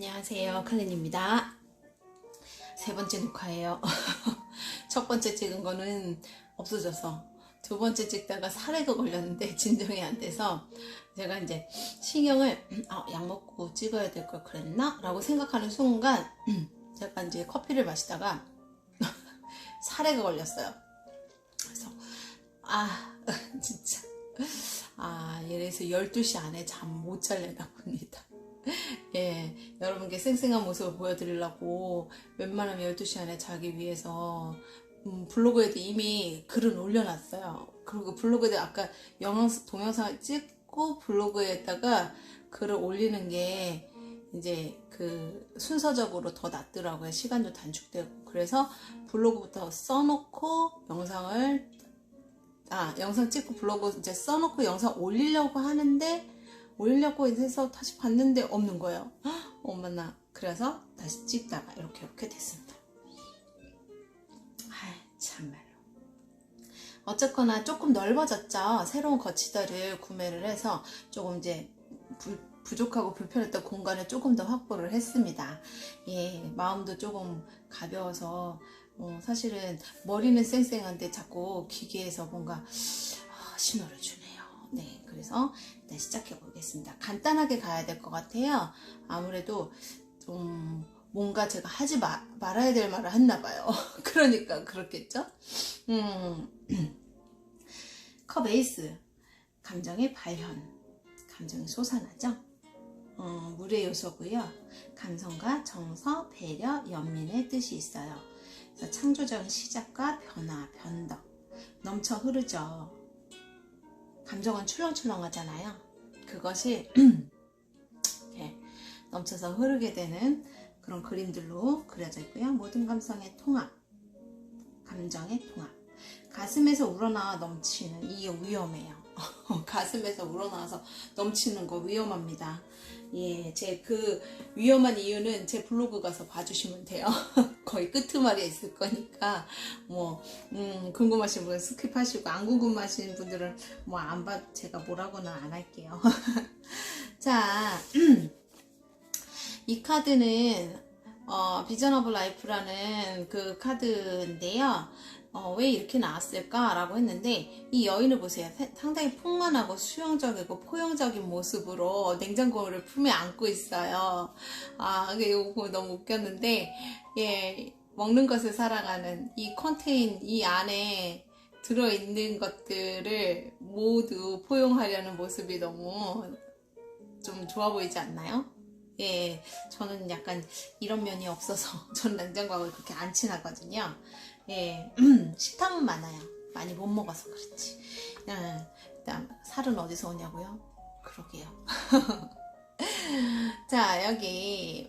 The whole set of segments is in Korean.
안녕하세요, 칼린입니다. 세 번째 녹화예요. 첫 번째 찍은 거는 없어져서 두 번째 찍다가 사례가 걸렸는데 진정이 안 돼서 제가 이제 신경을 약 먹고 찍어야 될 걸 그랬나? 라고 생각하는 순간 제가 이제 커피를 마시다가 사례가 걸렸어요. 그래서 진짜 이래서 12시 안에 잠 못 잘려나 봅니다. 예, 여러분께 쌩쌩한 모습을 보여드리려고 웬만하면 12시 안에 자기 위해서 블로그에도 이미 글은 올려놨어요. 그리고 블로그에 아까 동영상을 찍고 블로그에다가 글을 올리는 게 이제 그 순서적으로 더 낫더라고요. 시간도 단축되고. 그래서 블로그부터 써놓고 영상 찍고 블로그 이제 써놓고 영상 올리려고 하는데 올리려고 해서 다시 봤는데 없는 거예요. 어머나. 그래서 다시 찍다가 이렇게 됐습니다. 참말로. 어쨌거나 조금 넓어졌죠. 새로운 거치대를 구매를 해서 조금 이제 부족하고 불편했던 공간을 조금 더 확보를 했습니다. 예, 마음도 조금 가벼워서 사실은 머리는 쌩쌩한데 자꾸 기계에서 뭔가 신호를 주네요. 네, 그래서 일단 시작해 보겠습니다. 간단하게 가야 될 것 같아요. 아무래도 좀 뭔가 제가 하지 말아야 될 말을 했나 봐요. 그러니까 그렇겠죠? 컵 에이스, 감정의 발현, 감정이 솟아나죠? 물의 요소고요. 감성과 정서, 배려, 연민의 뜻이 있어요. 그래서 창조적인 시작과 변화, 변덕, 넘쳐 흐르죠. 감정은 출렁출렁하잖아요. 그것이 이렇게 넘쳐서 흐르게 되는 그런 그림들로 그려져 있고요. 모든 감성의 통합, 감정의 통합. 가슴에서 우러나와 넘치는 이게 위험해요. 가슴에서 우러나와서 넘치는 거 위험합니다. 예, 제 그 위험한 이유는 제 블로그 가서 봐주시면 돼요. 거의 끄트머리에 있을 거니까 궁금하신 분은 스킵하시고 안 궁금하신 분들은 안 봐, 제가 뭐라고는 안 할게요. 자, 이 카드는 비전 오브 라이프라는 그 카드인데요. 왜 이렇게 나왔을까? 라고 했는데 이 여인을 보세요. 상당히 풍만하고 수용적이고 포용적인 모습으로 냉장고를 품에 안고 있어요. 이거 너무 웃겼는데 예, 먹는 것을 사랑하는 이 안에 들어있는 것들을 모두 포용하려는 모습이 너무 좀 좋아 보이지 않나요? 예, 저는 약간 이런 면이 없어서 저는 냉장고하고 그렇게 안 친하거든요. 예, 식탐은 많아요. 많이 못 먹어서 그렇지. 일단 살은 어디서 오냐고요? 그러게요. 자, 여기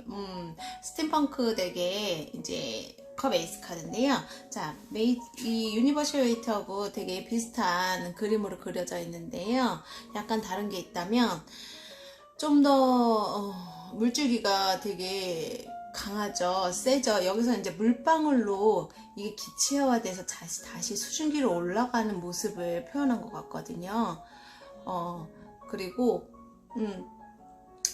스팀펑크 덱의 이제 컵 에이스 카드인데요. 자, 이 유니버셜 웨이트하고 되게 비슷한 그림으로 그려져 있는데요. 약간 다른 게 있다면 좀 더 물줄기가 되게 강하죠. 세죠. 여기서 이제 물방울로 이게 기체화돼서 다시 수증기로 올라가는 모습을 표현한 것 같거든요. 그리고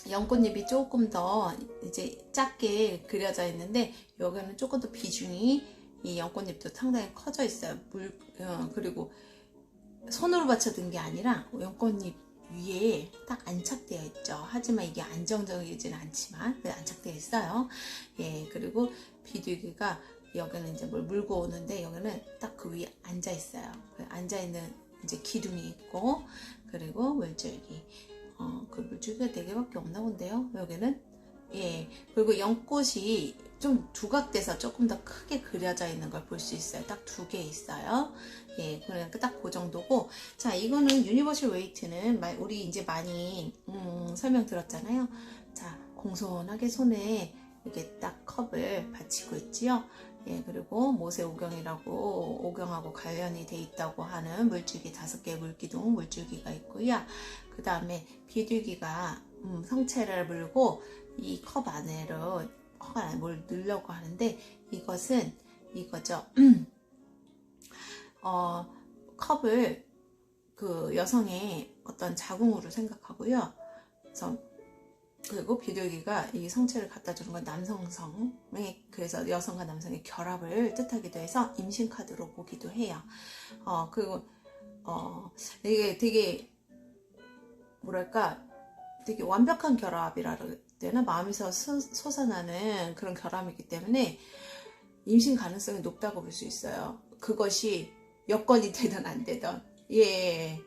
연꽃잎이 조금 더 이제 작게 그려져 있는데 여기는 조금 더 비중이 이 연꽃잎도 상당히 커져 있어요. 그리고 손으로 받쳐든 게 아니라 연꽃잎 위에 딱 안착되어 있죠. 하지만 이게 안정적이진 않지만 안착되어 있어요. 예, 그리고 비둘기가 여기는 이제 뭘 물고 오는데 여기는 딱 그 위에 앉아 있어요. 앉아 있는 이제 기둥이 있고 그리고 물줄기. 그 물줄기가 4개밖에 없나 본데요. 여기는 예, 그리고 연꽃이 좀 두각돼서 조금 더 크게 그려져 있는 걸 볼 수 있어요. 딱 2개 있어요. 예, 그러니까 딱 그 정도고. 자, 이거는 유니버셜 웨이트는 우리 이제 많이 설명 들었잖아요. 자, 공손하게 손에 이렇게 딱 컵을 받치고 있지요. 예, 그리고 모세 오경이라고 오경하고 관련이 돼 있다고 하는 물줄기 5개의 물기둥 물줄기가 있고요. 그 다음에 비둘기가 성체를 물고 이 컵 안으로 뭘 넣으려고 하는데 이것은 이거죠. 컵을 그 여성의 어떤 자궁으로 생각하고요. 그래서 그리고 비둘기가 이 성체를 갖다 주는 건 남성성에, 그래서 여성과 남성의 결합을 뜻하기도 해서 임신 카드로 보기도 해요. 그리고 이게 되게 뭐랄까, 되게 완벽한 결합이라 해야 되나, 마음에서 솟아나는 그런 결함이기 때문에 임신 가능성이 높다고 볼 수 있어요. 그것이 여건이 되든 안 되든. 예.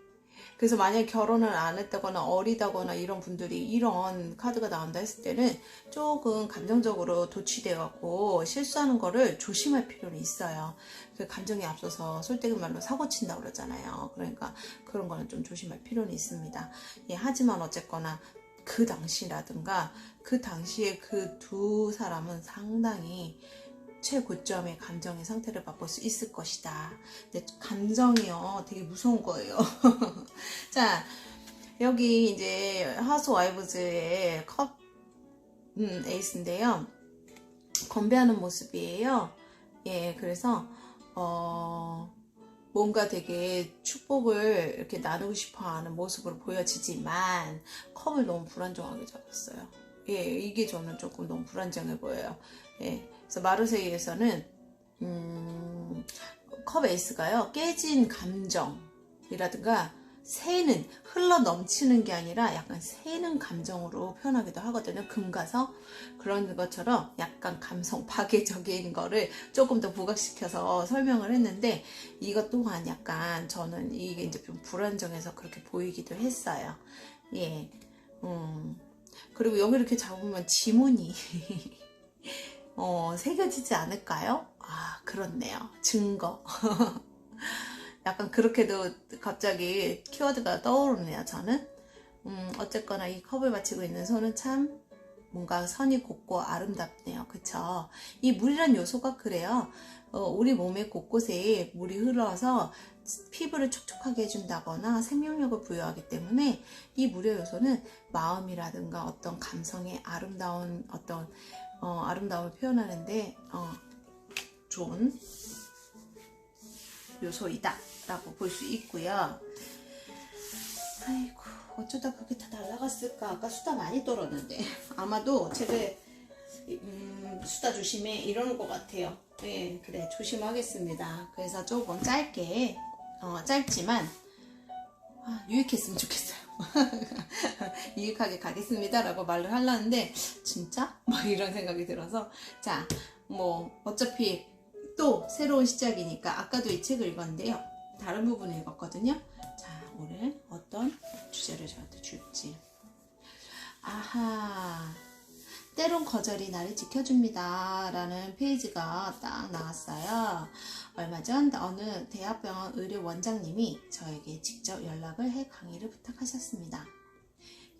그래서 만약 결혼을 안 했다거나 어리다거나 이런 분들이 이런 카드가 나온다 했을 때는 조금 감정적으로 도취돼 갖고 실수하는 거를 조심할 필요는 있어요. 그 감정이 앞서서 솔직히 말로 사고 친다고 그러잖아요. 그러니까 그런 거는 좀 조심할 필요는 있습니다. 예, 하지만 어쨌거나 그 당시라든가 그 당시에 그 두 사람은 상당히 최고점의 감정의 상태를 맛볼 수 있을 것이다. 근데 감정이요, 되게 무서운 거예요. 자, 여기 이제 하우스 와이브즈의 컵 에이스인데요. 건배하는 모습이에요. 예, 그래서 뭔가 되게 축복을 이렇게 나누고 싶어하는 모습으로 보여지지만 컵을 너무 불안정하게 잡았어요. 예, 이게 저는 조금 너무 불안정해 보여요. 예, 그래서 마르세유에서는 컵 에이스가요, 깨진 감정이라든가 새는, 흘러 넘치는 게 아니라 약간 새는 감정으로 표현하기도 하거든요. 금가서 그런 것처럼 약간 감성 파괴적인 거를 조금 더 부각시켜서 설명을 했는데, 이것 또한 약간 저는 이게 이제 좀 불안정해서 그렇게 보이기도 했어요. 예. 그리고 여기 이렇게 잡으면 지문이 새겨지지 않을까요? 아, 그렇네요. 증거. 약간 그렇게도 갑자기 키워드가 떠오르네요, 저는. 어쨌거나 이 컵을 받치고 있는 손은 참 뭔가 선이 곱고 아름답네요. 그쵸? 이 물이란 요소가 그래요. 우리 몸의 곳곳에 물이 흘러서 피부를 촉촉하게 해준다거나 생명력을 부여하기 때문에 이 물의 요소는 마음이라든가 어떤 감성의 아름다운 어떤 아름다움을 표현하는데 좋은 요소이다 라고 볼 수 있고요. 아이고, 어쩌다 그게 다 날아갔을까. 아까 수다 많이 떨었는데 아마도 제가 수다 조심해 이러는 것 같아요. 네, 그래, 조심하겠습니다. 그래서 조금 짧게 짧지만 유익했으면 좋겠어요. 유익하게 가겠습니다 라고 말을 하려는데 진짜? 막 이런 생각이 들어서, 자, 뭐 어차피 또 새로운 시작이니까 아까도 이 책을 읽었는데요, 다른 부분을 읽었거든요. 자, 오늘 어떤 주제를 저한테 줄지. 아하, 때론 거절이 나를 지켜줍니다 라는 페이지가 딱 나왔어요. 얼마 전 어느 대학병원 의료 원장님이 저에게 직접 연락을 해 강의를 부탁하셨습니다.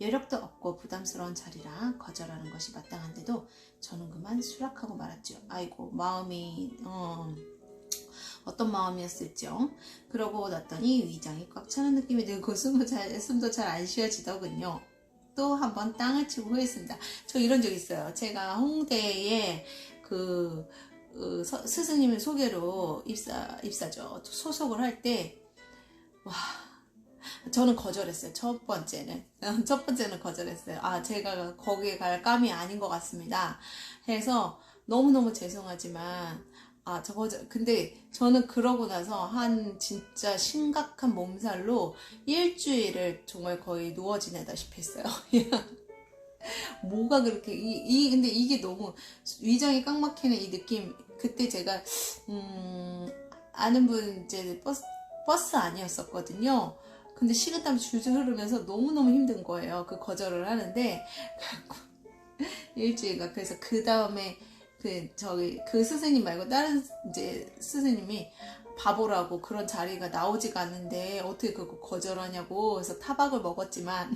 여력도 없고 부담스러운 자리라 거절하는 것이 마땅한데도 저는 그만 수락하고 말았죠. 아이고, 마음이 어떤 마음이었을죠. 그러고 났더니 위장이 꽉 차는 느낌이 들고 숨도 잘 안 쉬어지더군요. 또 한번 땅을 치고 후회했습니다. 저 이런 적 있어요. 제가 홍대에 스승님의 소개로 입사죠. 소속을 할 때, 와, 저는 거절했어요. 첫 번째는 거절했어요. 아, 제가 거기에 갈 감이 아닌 것 같습니다 해서 너무너무 죄송하지만 근데 저는 그러고 나서 한 진짜 심각한 몸살로 일주일을 정말 거의 누워 지내다시피 했어요. 뭐가 그렇게 근데 이게 너무 위장이 꽉 막히는 이 느낌. 그때 제가 아는 분 이제 버스 아니었었거든요. 근데 식은땀 줄줄 흐르면서 너무너무 힘든 거예요. 그 거절을 하는데 일주일간. 그래서 그 다음에 그 스승님 말고 다른 이제 스승님이 바보라고, 그런 자리가 나오지가 않는데 어떻게 그거 거절하냐고 해서 타박을 먹었지만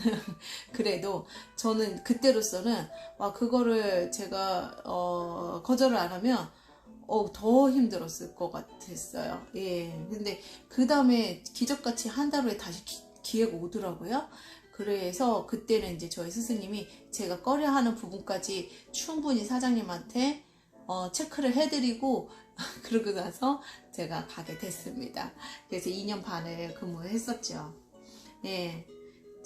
그래도 저는 그때로서는 그거를 제가 거절을 안 하면 더 힘들었을 것 같았어요. 예. 근데 그 다음에 기적같이 한 달 후에 다시 기회가 오더라고요. 그래서 그때는 이제 저희 스승님이 제가 꺼려하는 부분까지 충분히 사장님한테 체크를 해드리고 그러고 나서 제가 가게 됐습니다. 그래서 2년 반을 근무를 했었죠. 예.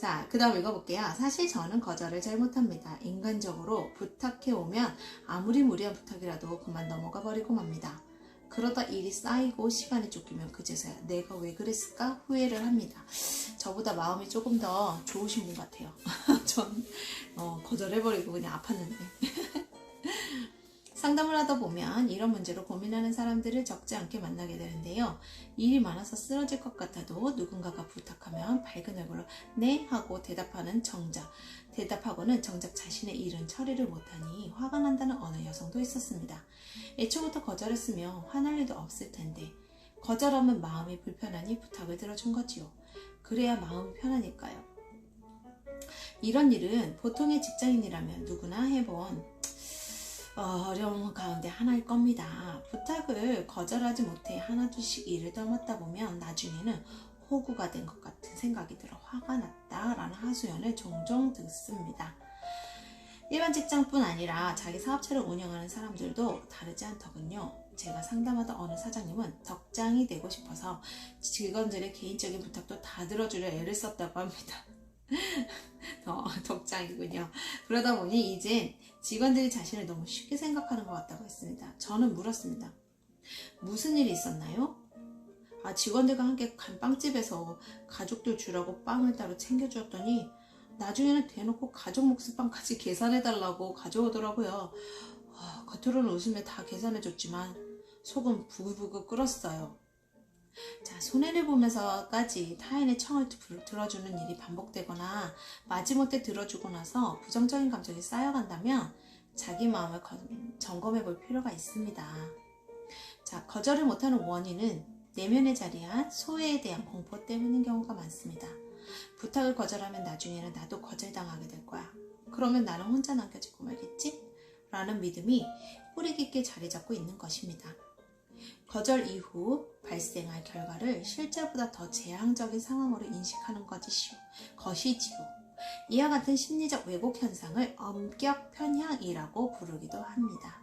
자, 그 다음 읽어볼게요. 사실 저는 거절을 잘 못합니다. 인간적으로 부탁해 오면 아무리 무리한 부탁이라도 그만 넘어가 버리고 맙니다. 그러다 일이 쌓이고 시간이 쫓기면 그제서야 내가 왜 그랬을까 후회를 합니다. 저보다 마음이 조금 더 좋으신 분 같아요. 전 거절해버리고 그냥 아팠는데. 상담을 하다 보면 이런 문제로 고민하는 사람들을 적지 않게 만나게 되는데요. 일이 많아서 쓰러질 것 같아도 누군가가 부탁하면 밝은 얼굴로 네 하고 대답하고는 정작 자신의 일은 처리를 못하니 화가 난다는 어느 여성도 있었습니다. 애초부터 거절했으며 화날 일도 없을 텐데 거절하면 마음이 불편하니 부탁을 들어준 거지요. 그래야 마음이 편하니까요. 이런 일은 보통의 직장인이라면 누구나 해본 어려운 가운데 하나일 겁니다. 부탁을 거절하지 못해 하나둘씩 일을 떠맡다 보면 나중에는 호구가 된 것 같은 생각이 들어 화가 났다라는 하소연을 종종 듣습니다. 일반 직장뿐 아니라 자기 사업체를 운영하는 사람들도 다르지 않더군요. 제가 상담하던 어느 사장님은 덕장이 되고 싶어서 직원들의 개인적인 부탁도 다 들어주려 애를 썼다고 합니다. 덕장이군요. 그러다 보니 이젠 직원들이 자신을 너무 쉽게 생각하는 것 같다고 했습니다. 저는 물었습니다. 무슨 일이 있었나요? 직원들과 함께 간 빵집에서 가족들 주라고 빵을 따로 챙겨주었더니 나중에는 대놓고 가족 몫의 빵까지 계산해달라고 가져오더라고요. 겉으로는 웃으며 다 계산해줬지만 속은 부글부글 끓었어요. 자, 손해를 보면서까지 타인의 청을 들어주는 일이 반복되거나 마지못해 들어주고 나서 부정적인 감정이 쌓여간다면 자기 마음을 점검해 볼 필요가 있습니다. 자, 거절을 못하는 원인은 내면에 자리한 소외에 대한 공포 때문인 경우가 많습니다. 부탁을 거절하면 나중에는 나도 거절당하게 될 거야. 그러면 나는 혼자 남겨지고 말겠지? 라는 믿음이 뿌리 깊게 자리 잡고 있는 것입니다. 거절 이후 발생할 결과를 실제보다 더 재앙적인 상황으로 인식하는 것이지요. 이와 같은 심리적 왜곡 현상을 엄격 편향이라고 부르기도 합니다.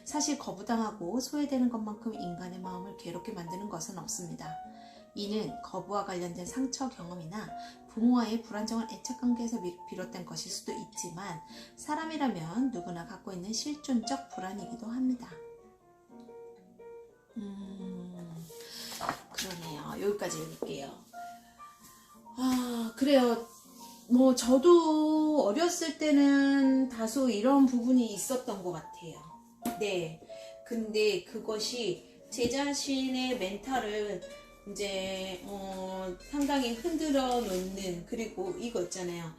사실 거부당하고 소외되는 것만큼 인간의 마음을 괴롭게 만드는 것은 없습니다. 이는 거부와 관련된 상처 경험이나 부모와의 불안정한 애착관계에서 비롯된 것일 수도 있지만 사람이라면 누구나 갖고 있는 실존적 불안이기도 합니다. 그러네요. 여기까지 읽을게요. 그래요. 저도 어렸을 때는 다소 이런 부분이 있었던 것 같아요. 네. 근데 그것이 제 자신의 멘탈을 이제 상당히 흔들어 놓는, 그리고 이거 있잖아요.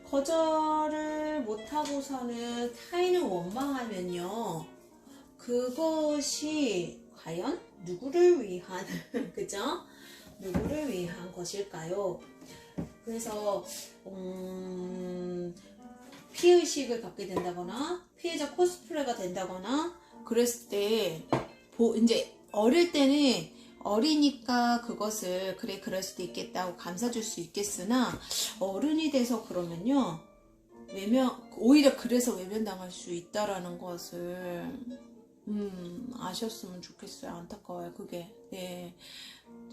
거절을 못하고서는 타인을 원망하면요, 그것이 과연 누구를 위한 그죠? 누구를 위한 것일까요? 그래서 피해의식을 갖게 된다거나 피해자 코스프레가 된다거나 그랬을 때 이제 어릴 때는 어리니까 그것을 그래 그럴 수도 있겠다고 감싸줄 수 있겠으나 어른이 돼서 그러면요 오히려 그래서 외면당할 수 있다라는 것을 아셨으면 좋겠어요. 안타까워요 그게. 네.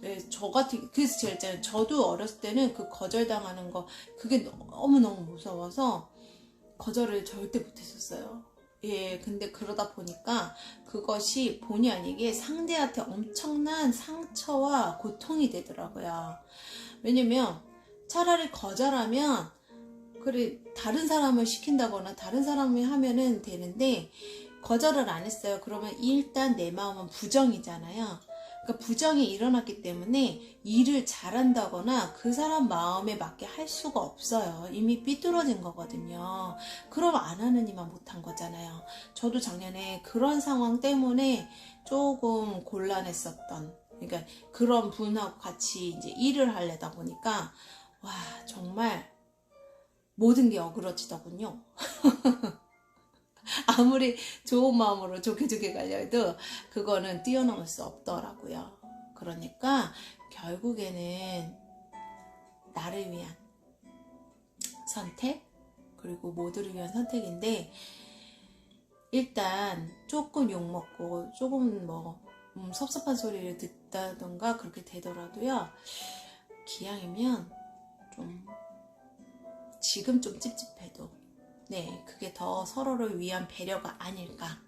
그래서 제가 저도 어렸을 때는 그 거절당하는 거 그게 너무너무 무서워서 거절을 절대 못했었어요. 예, 근데 그러다 보니까 그것이 본의 아니게 상대한테 엄청난 상처와 고통이 되더라고요. 왜냐면 차라리 거절하면 그래 다른 사람을 시킨다거나 다른 사람이 하면은 되는데 거절을 안 했어요. 그러면 일단 내 마음은 부정이잖아요. 그러니까 부정이 일어났기 때문에 일을 잘한다거나 그 사람 마음에 맞게 할 수가 없어요. 이미 삐뚤어진 거거든요. 그럼 안 하는 이만 못한 거잖아요. 저도 작년에 그런 상황 때문에 조금 곤란했었던, 그러니까 그런 분하고 같이 이제 일을 하려다 보니까 와 정말 모든 게 어그러지더군요. 아무리 좋은 마음으로 좋게 가려도 그거는 뛰어넘을 수 없더라고요. 그러니까 결국에는 나를 위한 선택 그리고 모두를 위한 선택인데 일단 조금 욕먹고 조금 섭섭한 소리를 듣다던가 그렇게 되더라도요 기왕이면 좀 지금 좀 찝찝해도 네, 그게 더 서로를 위한 배려가 아닐까.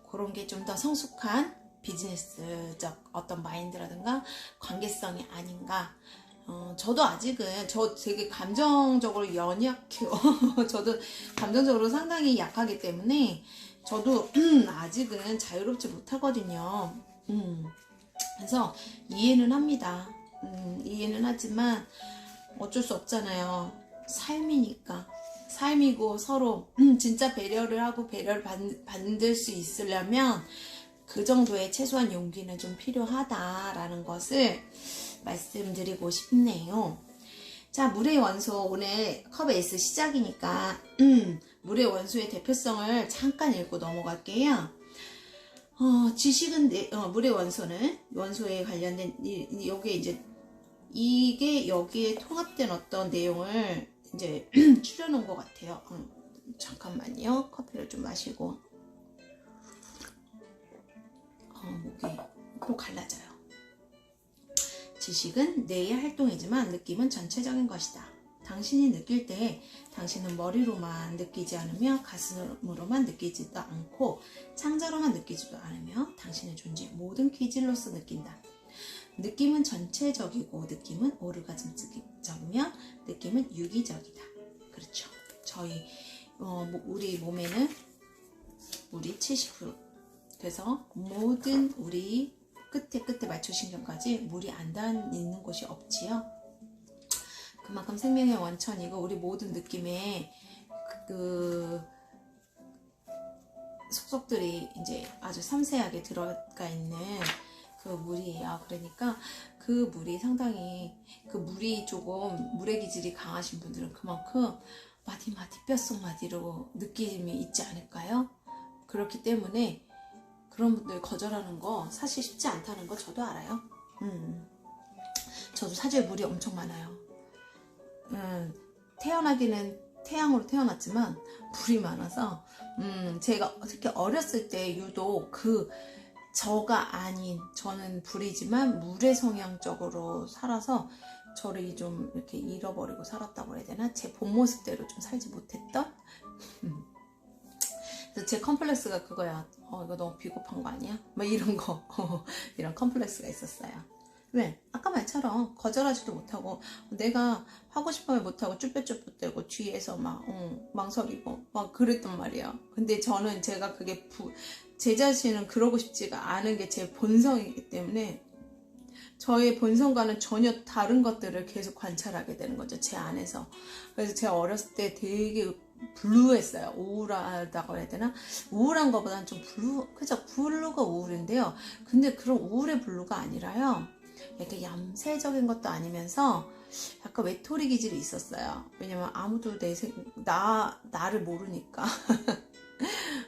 그런 게 좀 더 성숙한 비즈니스적 어떤 마인드라든가 관계성이 아닌가. 저도 아직은 저 되게 감정적으로 연약해요. 저도 감정적으로 상당히 약하기 때문에 저도 아직은 자유롭지 못하거든요. 그래서 이해는 합니다. 이해는 하지만 어쩔 수 없잖아요. 삶이니까. 삶이고 서로 진짜 배려를 하고 배려를 받을 수 있으려면 그 정도의 최소한 용기는 좀 필요하다라는 것을 말씀드리고 싶네요. 자, 물의 원소 오늘 컵 에이스 시작이니까 물의 원소의 대표성을 잠깐 읽고 넘어갈게요. 지식은 물의 원소는 원소에 관련된 여기에 이제 이게 여기에 통합된 어떤 내용을 이제 추려놓은 것 같아요. 잠깐만요. 커피를 좀 마시고 목이 또 갈라져요. 지식은 뇌의 활동이지만 느낌은 전체적인 것이다. 당신이 느낄 때 당신은 머리로만 느끼지 않으며 가슴으로만 느끼지도 않고 창자로만 느끼지도 않으며 당신의 존재 모든 기질로서 느낀다. 느낌은 전체적이고 느낌은 오르가즘적이며 느낌은 유기적이다. 그렇죠. 저희 우리 몸에는 물이 70%. 그래서 모든 우리 끝에 말초신경까지 물이 안 닿는 곳이 없지요. 그만큼 생명의 원천이고 우리 모든 느낌에 그 속속들이 이제 아주 섬세하게 들어가 있는 그 물이에요. 그러니까 그 물이 상당히 그 물이 조금 물의 기질이 강하신 분들은 그만큼 마디마디 뼛속마디로 느낌이 있지 않을까요? 그렇기 때문에 그런 분들 거절하는 거 사실 쉽지 않다는 거 저도 알아요. 저도 사실 물이 엄청 많아요. 태어나기는 태양으로 태어났지만 물이 많아서 제가 특히 어렸을 때 유독 저가 아닌 저는 불이지만 물의 성향적으로 살아서 저를 좀 이렇게 잃어버리고 살았다고 해야 되나? 제 본 모습대로 좀 살지 못했던 그래서 제 컴플렉스가 그거야. 이거 너무 비겁한 거 아니야? 막 이런 거 이런 컴플렉스가 있었어요. 왜? 아까 말처럼 거절하지도 못하고 내가 하고 싶으면 못하고 쭈뼛쭈뼛대고 뒤에서 막 망설이고 막 그랬단 말이야. 근데 저는 제가 그게 제 자신은 그러고 싶지가 않은 게 제 본성이기 때문에 저의 본성과는 전혀 다른 것들을 계속 관찰하게 되는 거죠. 제 안에서. 그래서 제가 어렸을 때 되게 블루했어요. 우울하다고 해야 되나? 우울한 것보다는 좀 그죠? 블루가 우울인데요. 근데 그런 우울의 블루가 아니라요. 약간 얌세적인 것도 아니면서 약간 외톨이 기질이 있었어요. 왜냐면 아무도 나를 모르니까.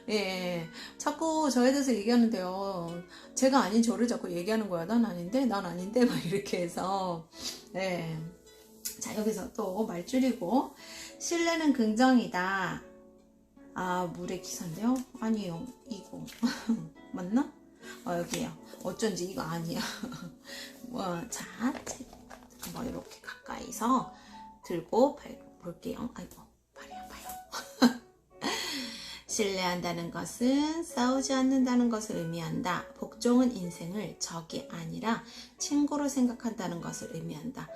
예, 자꾸 저에 대해서 얘기하는데요. 제가 아닌 저를 자꾸 얘기하는 거야. 난 아닌데, 막 이렇게 해서. 예. 자, 여기서 또 말 줄이고. 신뢰는 긍정이다. 물의 기사인데요? 아니에요. 이거. 맞나? 여기요. 어쩐지 이거 아니야. 자, 한번 이렇게 가까이서 들고 볼게요. 아이고, 발이 아파요. 신뢰한다는 것은 싸우지 않는다는 것을 의미한다. 복종은 인생을 적이 아니라 친구로 생각한다는 것을 의미한다.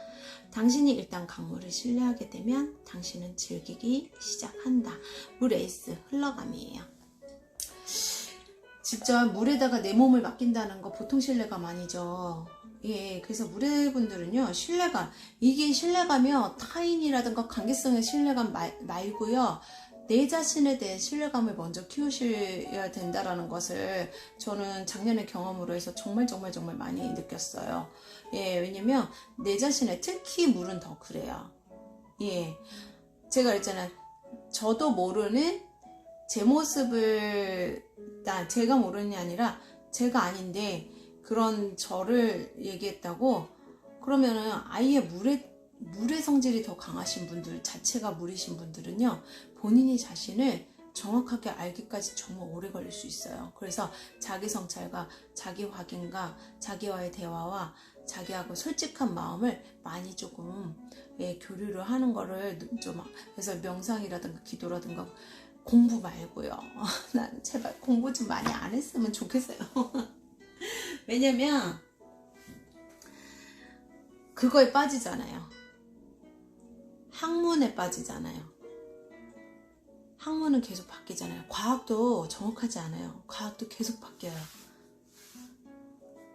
당신이 일단 강물을 신뢰하게 되면 당신은 즐기기 시작한다. 물 에이스 흘러감이에요. 진짜 물에다가 내 몸을 맡긴다는 거 보통 신뢰감 아니죠. 예, 그래서 물의 분들은요, 이게 신뢰감이요, 타인이라든가 관계성의 신뢰감 말고요, 내 자신에 대해 신뢰감을 먼저 키우셔야 된다라는 것을 저는 작년의 경험으로 해서 정말 많이 느꼈어요. 예, 왜냐면 내 자신에 특히 물은 더 그래요. 예, 제가 있잖아요. 저도 모르는 제 모습을 제가 모르는 게 아니라 제가 아닌데 그런 저를 얘기했다고 그러면은 아예 물의 성질이 더 강하신 분들 자체가 물이신 분들은요 본인이 자신을 정확하게 알기까지 정말 오래 걸릴 수 있어요. 그래서 자기 성찰과 자기 확인과 자기와의 대화와 자기하고 솔직한 마음을 많이 조금 교류를 하는 거를 좀, 그래서 명상이라든가 기도라든가 공부 말고요. 난 제발 공부 좀 많이 안 했으면 좋겠어요. 왜냐면 그거에 빠지잖아요. 학문에 빠지잖아요. 학문은 계속 바뀌잖아요. 과학도 정확하지 않아요. 과학도 계속 바뀌어요.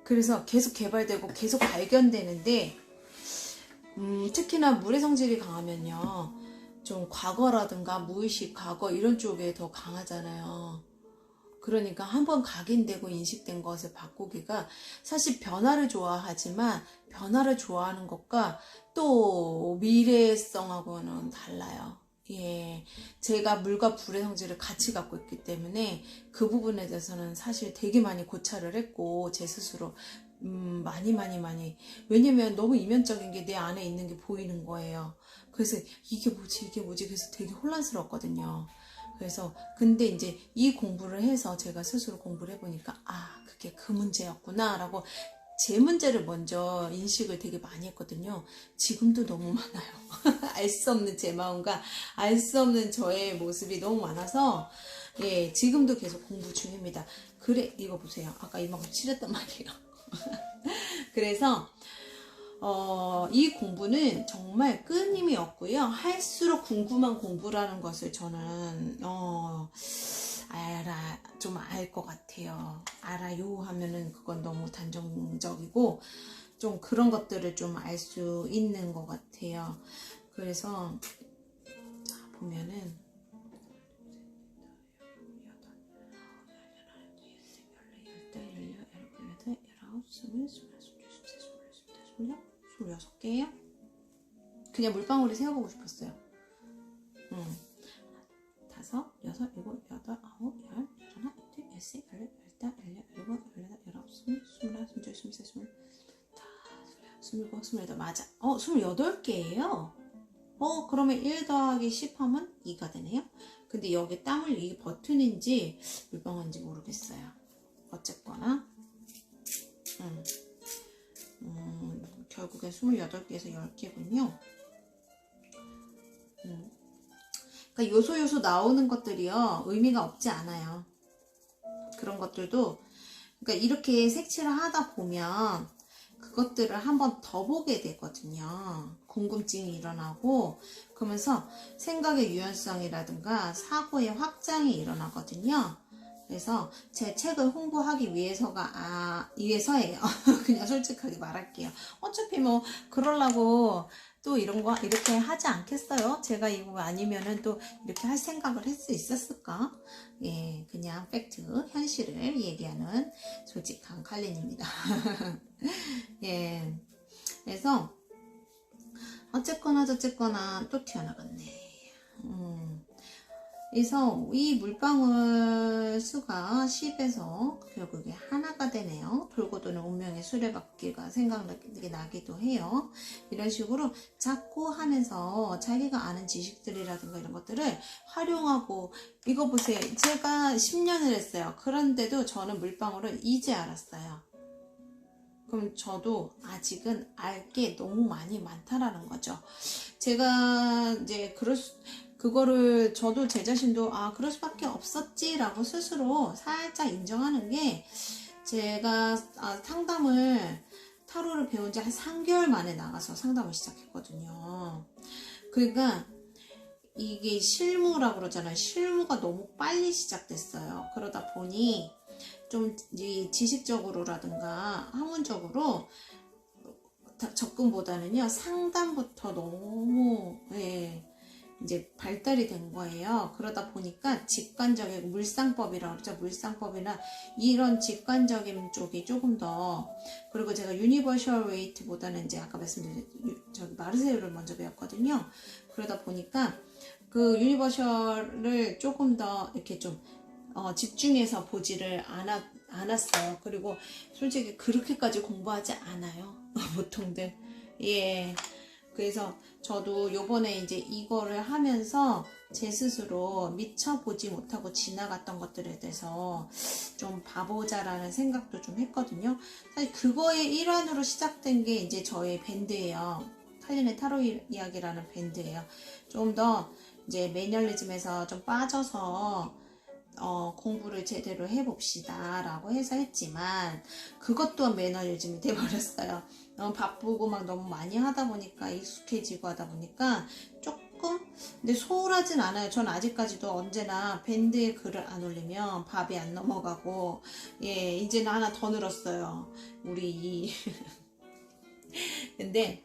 그래서 계속 개발되고 계속 발견되는데 특히나 물의 성질이 강하면요, 좀 과거라든가 무의식 과거 이런 쪽에 더 강하잖아요. 그러니까 한번 각인되고 인식된 것을 바꾸기가, 사실 변화를 좋아하지만 변화를 좋아하는 것과 또 미래성하고는 달라요. 예, 제가 물과 불의 성질을 같이 갖고 있기 때문에 그 부분에 대해서는 사실 되게 많이 고찰을 했고, 제 스스로 많이 왜냐면 너무 이면적인 게 내 안에 있는 게 보이는 거예요. 그래서 이게 뭐지 그래서 되게 혼란스럽거든요. 그래서 근데 이제 이 공부를 해서 제가 스스로 공부를 해보니까 그게 그 문제였구나 라고 제 문제를 먼저 인식을 되게 많이 했거든요. 지금도 너무 많아요. 알 수 없는 제 마음과 알 수 없는 저의 모습이 너무 많아서, 예, 지금도 계속 공부 중입니다. 그래, 이거 보세요. 아까 이만큼 칠했단 말이에요. 그래서 이 공부는 정말 끊임이 없고요. 할수록 궁금한 공부라는 것을 저는 좀 알 것 같아요. 알아요 하면은 그건 너무 단정적이고 좀 그런 것들을 좀 알 수 있는 것 같아요. 그래서 자, 보면은 스물여섯 개예요? 그냥 물방울이 세어보고 싶었어요. 다섯, 여섯, 일곱, 여덟, 아홉, 열, 열하나, 열둘, 열셋, 열넷, 열다, 열여, 열일곱, 열여덟, 열아홉, 스물, 스물하나, 스물둘, 스물셋, 스물일곱, 스물여덟. 맞아. 28개예요. 그러면 1 더하기 10 하면 2가 되네요. 근데 여기 땀을 이게 버튼인지 물방울인지 모르겠어요. 어쨌거나 결국엔 28개에서 10개군요. 그러니까 요소 나오는 것들이요, 의미가 없지 않아요. 그런 것들도, 그러니까 이렇게 색칠을 하다 보면 그것들을 한번 더 보게 되거든요. 궁금증이 일어나고, 그러면서 생각의 유연성이라든가 사고의 확장이 일어나거든요. 그래서 제 책을 홍보하기 위해서예요. 그냥 솔직하게 말할게요. 어차피 뭐 그러려고 또 이런 거 이렇게 하지 않겠어요? 제가 이거 아니면은 또 이렇게 할 생각을 할 수 있었을까? 예, 그냥 팩트, 현실을 얘기하는 솔직한 칼린입니다. 예, 그래서 어쨌거나 저쨌거나 또 튀어나갔네. 그래서 이 물방울 수가 10에서 결국에 하나가 되네요. 돌고 도는 운명의 수레바퀴가 생각나게 나기도 해요. 이런 식으로 자꾸 하면서 자기가 아는 지식들이라든가 이런 것들을 활용하고, 이거 보세요. 제가 10년을 했어요. 그런데도 저는 물방울을 이제 알았어요. 그럼 저도 아직은 알 게 너무 많다라는 거죠. 제가 이제 그거를 저도 제 자신도 그럴 수밖에 없었지라고 스스로 살짝 인정하는 게, 제가 타로를 배운 지 한 3개월 만에 나가서 상담을 시작했거든요. 그러니까 이게 실무라고 그러잖아요. 실무가 너무 빨리 시작됐어요. 그러다 보니 좀 지식적으로라든가 학문적으로 접근보다는요, 상담부터 너무 이제 발달이 된 거예요. 그러다 보니까 직관적인 물상법이라고 그러죠. 물상법이나 이런 직관적인 쪽이 조금 더, 그리고 제가 유니버셜 웨이트보다는 이제 아까 말씀드린 마르세유를 먼저 배웠거든요. 그러다 보니까 그 유니버셜을 조금 더 이렇게 좀 집중해서 보지를 않았어요. 그리고 솔직히 그렇게까지 공부하지 않아요. 보통들. 예. 그래서 저도 요번에 이제 이거를 하면서 제 스스로 미처 보지 못하고 지나갔던 것들에 대해서 좀 봐보자라는 생각도 좀 했거든요. 사실 그거의 일환으로 시작된 게 이제 저의 밴드예요. 칼린의 타로 이야기라는 밴드예요. 좀 더 이제 매너리즘에서 좀 빠져서 공부를 제대로 해봅시다 라고 해서 했지만 그것 또한 매너리즘이 돼버렸어요. 너무 바쁘고 막 너무 많이 하다 보니까 익숙해지고 하다 보니까 조금 근데 소홀하진 않아요. 전 아직까지도 언제나 밴드에 글을 안 올리면 밥이 안 넘어가고 예 이제는 하나 더 늘었어요. 우리 근데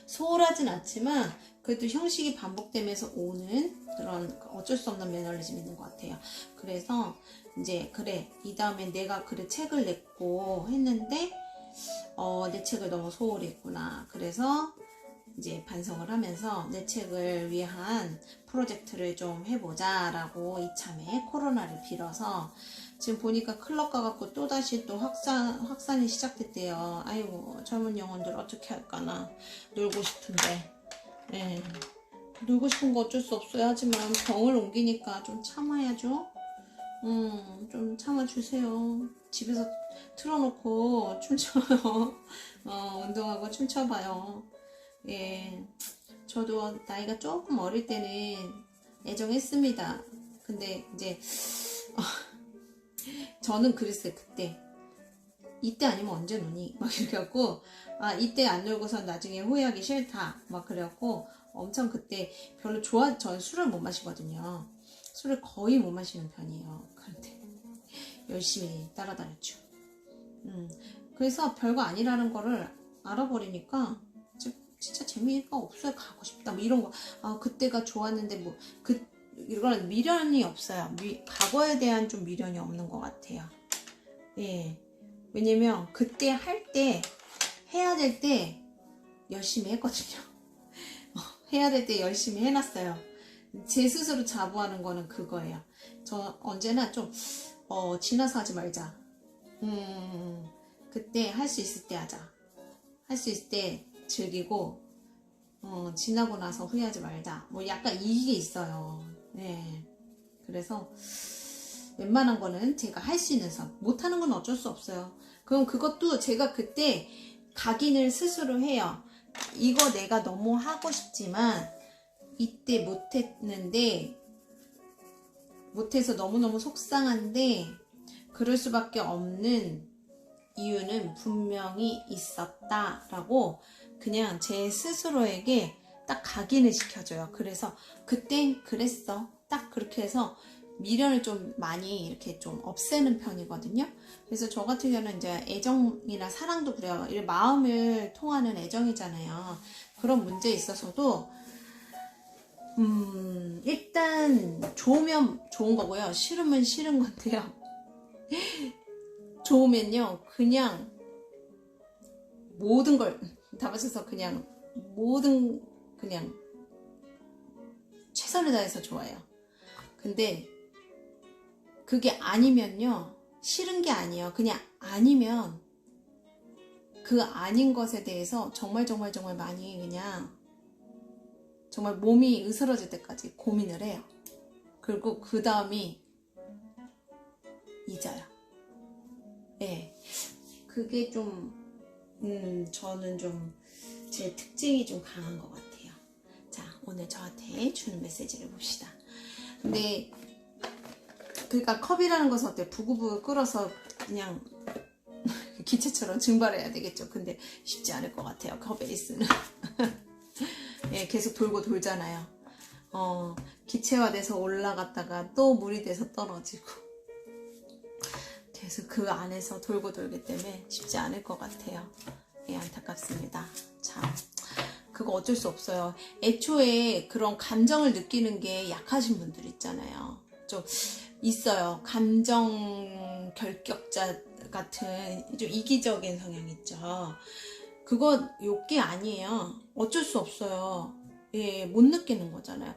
소홀하진 않지만 그래도 형식이 반복되면서 오는 그런 어쩔 수 없는 매너리즘이 있는 것 같아요. 그래서 이제 그래 이 다음엔 내가 그래 책을 냈고 했는데 내 책을 너무 소홀히 했구나. 그래서 이제 반성을 하면서 내 책을 위한 프로젝트를 좀 해보자 라고 이참에 코로나를 빌어서 지금 보니까 클럽 가갖고 또다시 또 확산이 시작됐대요. 아이고 젊은 영혼들 어떻게 할까나. 놀고 싶은데 예. 놀고 싶은 거 어쩔 수 없어요. 하지만 병을 옮기니까 좀 참아야죠. 좀 참아주세요. 집에서 틀어놓고 춤춰요. 운동하고 춤춰봐요. 예, 저도 나이가 조금 어릴 때는 애정했습니다. 근데 이제 저는 그랬어요. 그때 이때 아니면 언제 노니? 막 이래갖고 이때 안 놀고선 나중에 후회하기 싫다 막 그래갖고 엄청 그때 별로 전 술을 못 마시거든요. 술을 거의 못 마시는 편이에요. 그런데 열심히 따라다녔죠. 그래서 별거 아니라는 거를 알아버리니까 진짜 재미가 없어요. 가고 싶다 뭐 이런 거. 그때가 좋았는데 뭐 이거는 미련이 없어요. 과거에 대한 좀 미련이 없는 것 같아요. 예. 왜냐면 그때 해야 될 때 열심히 했거든요. 해야 될 때 열심히 해놨어요. 제 스스로 자부하는 거는 그거예요. 저 언제나 좀 지나서 하지 말자. 그때 할 수 있을 때 하자. 할 수 있을 때 즐기고 지나고 나서 후회하지 말자. 뭐 약간 이게 있어요. 네. 그래서 웬만한 거는 제가 할 수 있는 선, 못하는 건 어쩔 수 없어요. 그럼 그것도 제가 그때 각인을 스스로 해요. 이거 내가 너무 하고 싶지만 이때 못해서 너무너무 속상한데 그럴 수밖에 없는 이유는 분명히 있었다라고 그냥 제 스스로에게 딱 각인을 시켜줘요. 그래서 그땐 그랬어. 딱 그렇게 해서 미련을 좀 많이 이렇게 좀 없애는 편이거든요. 그래서 저 같은 경우는 이제 애정이나 사랑도 그래요. 마음을 통하는 애정이잖아요. 그런 문제에 있어서도 일단 좋으면 좋은 거고요. 싫으면 싫은 건데요. 좋으면요 그냥 모든 걸 다 바쳐서 그냥 최선을 다해서 좋아요. 근데 그게 아니면요 싫은 게 아니에요. 그냥 아니면 그 아닌 것에 대해서 정말 많이 그냥 정말 몸이 으스러질 때까지 고민을 해요. 그리고 그 다음이 잊어요. 네, 그게 좀 저는 좀 제 특징이 좀 강한 것 같아요. 자, 오늘 저한테 주는 메시지를 봅시다. 근데 그러니까 컵이라는 것은 어때요? 부글부글 끓어서 그냥 기체처럼 증발해야 되겠죠. 근데 쉽지 않을 것 같아요. 컵 에이스는 예, 계속 돌고 돌잖아요. 기체화돼서 올라갔다가 또 물이 돼서 떨어지고 계속 그 안에서 돌고 돌기 때문에 쉽지 않을 것 같아요. 예, 안타깝습니다. 참 그거 어쩔 수 없어요. 애초에 그런 감정을 느끼는 게 약하신 분들 있잖아요. 좀 있어요. 감정 결격자 같은 좀 이기적인 성향 있죠. 그거 욕기 아니에요. 어쩔 수 없어요. 예, 못 느끼는 거잖아요.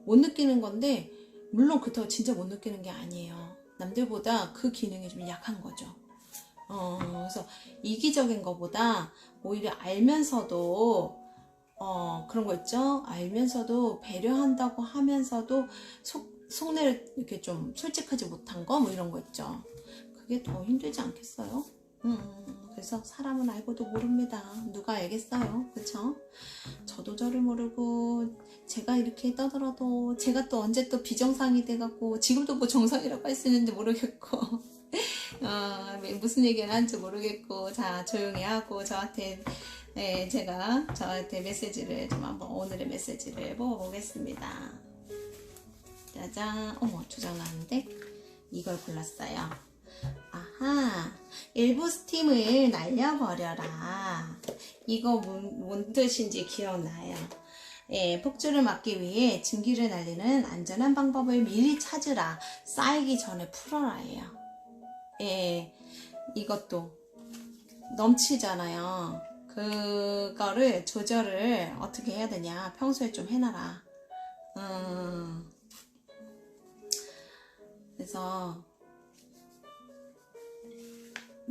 못 느끼는 건데 물론 그렇다고 진짜 못 느끼는 게 아니에요. 남들보다 그 기능이 좀 약한 거죠. 그래서 이기적인 거보다 오히려 알면서도 그런 거 있죠. 알면서도 배려한다고 하면서도 속내를 이렇게 좀 솔직하지 못한 거 뭐 이런 거 있죠. 그게 더 힘들지 않겠어요? 그래서 사람은 알고도 모릅니다. 누가 알겠어요, 그쵸? 저도 저를 모르고 제가 이렇게 떠들어도 제가 또 언제 또 비정상이 돼갖고 지금도 뭐 정상이라고 할 수 있는지 모르겠고 무슨 얘기를 하는지 모르겠고, 자 조용히 하고 저한테 제가 저한테 메시지를 좀 한번 오늘의 메시지를 뽑아보겠습니다. 짜잔. 어머, 조장 나는데 이걸 골랐어요. 아하, 일부 스팀을 날려버려라. 이거 뭔 뜻인지 기억나요? 예, 폭주를 막기 위해 증기를 날리는 안전한 방법을 미리 찾으라. 쌓이기 전에 풀어라예요. 예, 이것도 넘치잖아요. 그거를 조절을 어떻게 해야 되냐, 평소에 좀 해놔라. 그래서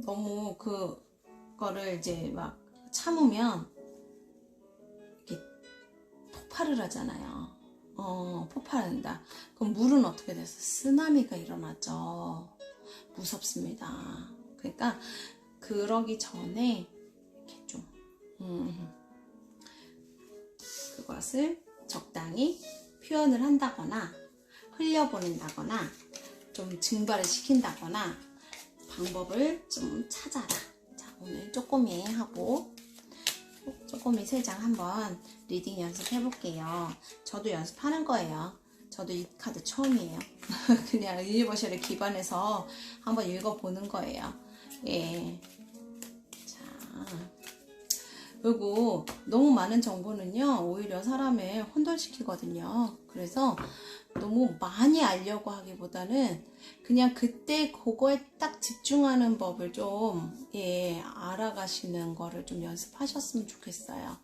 너무 그거를 이제 막 참으면 이렇게 폭발을 하잖아요. 폭발한다. 그럼 물은 어떻게 돼서 쓰나미가 일어나죠. 무섭습니다. 그러니까 그러기 전에 이렇게 좀 그것을 적당히 표현을 한다거나 흘려보낸다거나 좀 증발을 시킨다거나 방법을 좀 찾아라. 자, 오늘 쪼꼬미 하고 쪼꼬미 3장 한번 리딩 연습해 볼게요. 저도 연습하는 거예요. 저도 이 카드 처음이에요. 그냥 유니버셜에 기반해서 한번 읽어보는 거예요. 예. 자, 그리고 너무 많은 정보는요, 오히려 사람을 혼돈시키거든요. 그래서 너무 많이 알려고 하기보다는 그냥 그때 그거에 딱 집중하는 법을 좀, 예, 알아가시는 거를 좀 연습하셨으면 좋겠어요.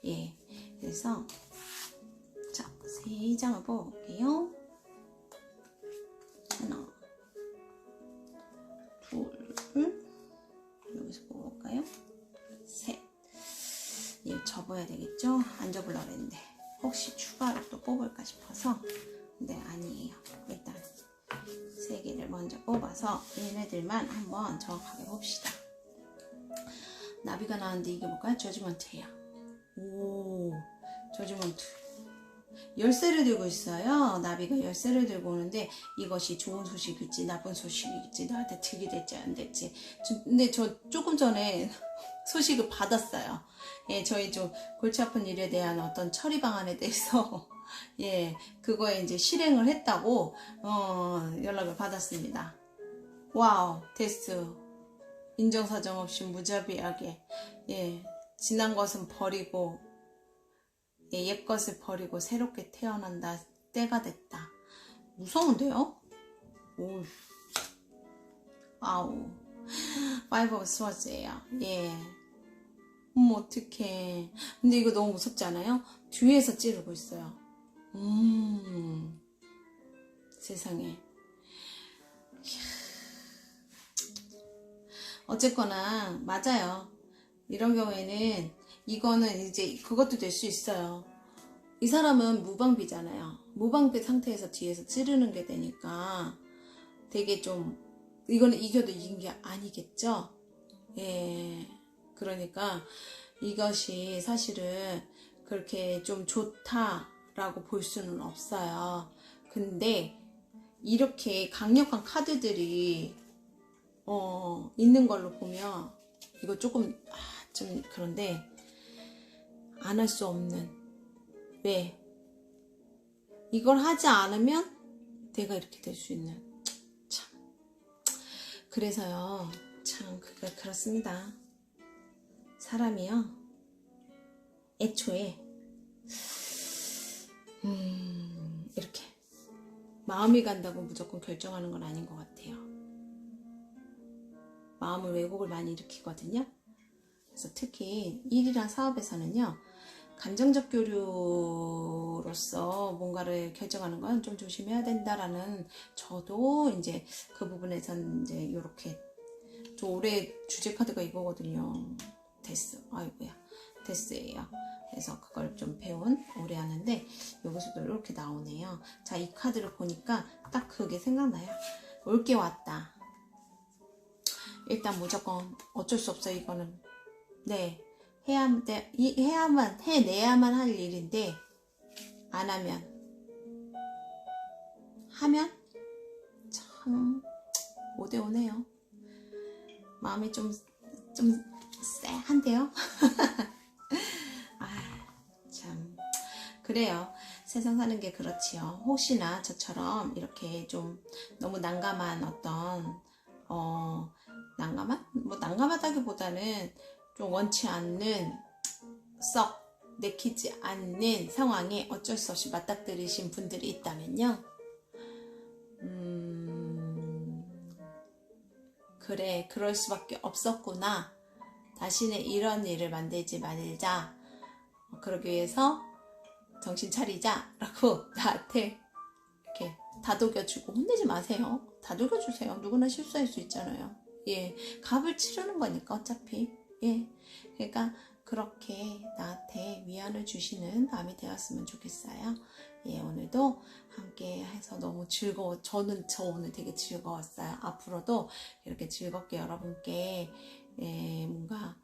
예. 그래서, 자, 3장을 뽑아볼게요. 하나, 둘, 여기서 뽑아볼까요? 셋. 예, 접어야 되겠죠? 안 접으려고 했는데. 혹시 추가로 또 뽑을까 싶어서. 근데 아니에요. 일단 3개를 먼저 뽑아서 얘네들만 한번 정확하게 봅시다. 나비가 나왔는데 이게 뭘까요? 저지먼트예요. 오, 저지먼트. 열쇠를 들고 있어요. 나비가 열쇠를 들고 오는데 이것이 좋은 소식일지 나쁜 소식일지 나한테 득이 될지 안 될지. 근데 저 조금 전에 소식을 받았어요. 예, 저희 좀 골치 아픈 일에 대한 어떤 처리 방안에 대해서 예, 그거에 이제 실행을 했다고 연락을 받았습니다. 와우, 됐어. 인정사정 없이 무자비하게, 예, 지난 것은 버리고, 예, 옛 것을 버리고 새롭게 태어난다. 때가 됐다. 무서운데요? 오, 아우, Five of Swords예요. 예. 어떡해. 근데 이거 너무 무섭지 않아요? 뒤에서 찌르고 있어요. 세상에. 어쨌거나 맞아요. 이런 경우에는 이거는 이제 그것도 될 수 있어요. 이 사람은 무방비잖아요. 무방비 상태에서 뒤에서 찌르는 게 되니까 되게 좀, 이거는 이겨도 이긴 게 아니겠죠? 예. 그러니까 이것이 사실은 그렇게 좀 좋다라고 볼 수는 없어요. 근데 이렇게 강력한 카드들이 있는 걸로 보면 이거 조금 좀 그런데 안 할 수 없는, 왜? 이걸 하지 않으면 내가 이렇게 될 수 있는, 참. 그래서요, 참 그렇습니다. 사람이요, 애초에 이렇게 마음이 간다고 무조건 결정하는 건 아닌 것 같아요. 마음은 왜곡을 많이 일으키거든요. 그래서 특히 일이랑 사업에서는요, 감정적 교류로서 뭔가를 결정하는 건 좀 조심해야 된다라는, 저도 이제 그 부분에선 이제 이렇게, 저 올해 주제 카드가 이거거든요. 데스. 아이고야, 데스예요. 그래서 그걸 좀 배운 오래 하는데 여기서도 이렇게 나오네요. 자, 이 카드를 보니까 딱 그게 생각나요. 올 게 왔다. 일단 무조건 어쩔 수 없어요. 이거는 네 해내야만 할 일인데 안 하면 참 5대5네요. 마음이 좀 쎄한데요. 참 그래요. 세상 사는 게 그렇지요. 혹시나 저처럼 이렇게 좀 너무 난감한 어떤 난감하다기보다는 좀 원치 않는 썩 내키지 않는 상황에 어쩔 수 없이 맞닥뜨리신 분들이 있다면요. 그래 그럴 수밖에 없었구나. 다시는 이런 일을 만들지 말자. 그러기 위해서 정신 차리자 라고 나한테 이렇게 다독여주고 혼내지 마세요. 다독여주세요. 누구나 실수할 수 있잖아요. 예, 값을 치르는 거니까 어차피. 예, 그러니까 그렇게 나한테 위안을 주시는 밤이 되었으면 좋겠어요. 예, 오늘도 함께 해서 너무 저 오늘 되게 즐거웠어요. 앞으로도 이렇게 즐겁게 여러분께 뭔가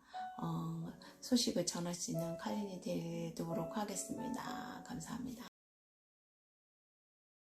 소식을 전할 수 있는 칼린이 되도록 하겠습니다. 감사합니다.